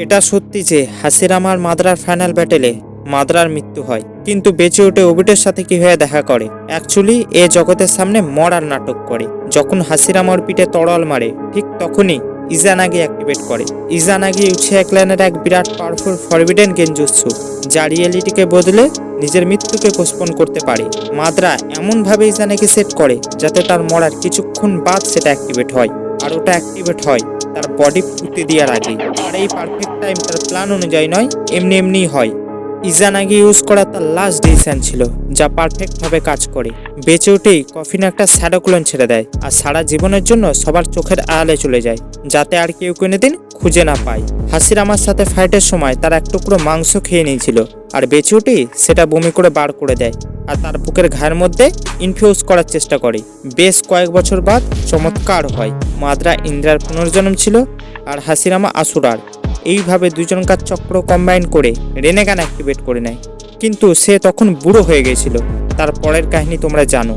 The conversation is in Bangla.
এটা সত্যি যে হাসিরামার মাদ্রার ফাইনাল ব্যাটেলে মাদ্রার মৃত্যু হয়, কিন্তু বেঁচে উঠে ওবিটের সাথে কি হয়ে দেখা করে। অ্যাকচুয়ালি এ জগতের সামনে মরার নাটক করে। যখন হাসিরামার পিঠে তরল মারে ঠিক তখনই ইজানাগি অ্যাক্টিভেট করে। ইজানাগি উচিয়া ক্ল্যানের এক বিরাট পাওয়ারফুল ফরবিডেন গেনজুৎসু, যা রিয়েলিটিকে বদলে নিজের মৃত্যুকে পোস্টপোন করতে পারে। মাদ্রা এমনভাবে ইজানাগি সেট করে যাতে তার মরার কিছুক্ষণ বাদ সেটা অ্যাক্টিভেট হয়, আর ওটা অ্যাক্টিভেট হয় তার বডি পুঁতে দেওয়ার আগে। আর এই পারফেক্ট টাইম তার প্ল্যান অনুযায়ী নয়, এমনিই হয়। ইজানাগি ইউজ করা তার লাস্ট ডিসিশন ছিল, যা পারফেক্টভাবে কাজ করে। বেঁচে উঠেই কফিনে একটা শ্যাডো ক্লোন ছেড়ে দেয়, আর সারা জীবনের জন্য সবার চোখের আড়ালে চলে যায়, যাতে আর কেউ কোনোদিন খুঁজে না পায়। হাসিরামার সাথে ফাইটের সময় তার এক টুকরো মাংস খেয়ে নিয়েছিল, আর বেঁচে উঠেই সেটা বমি করে বার করে দেয়, আর তার বুকের ঘায়ের মধ্যে ইনফিউজ করার চেষ্টা করে। বেশ কয়েক বছর বাদ চমৎকার হয়। মাদ্রা ইন্দ্রার পুনর্জন্ম ছিল, আর হাসিরামা আসুরার। এইভাবে দুজনকার চক্র কম্বাইন করে রেনেগান অ্যাক্টিভেট করে নেয়, কিন্তু সে তখন বুড়ো হয়ে গেছিল। তার পরের কাহিনী তোমরা জানো।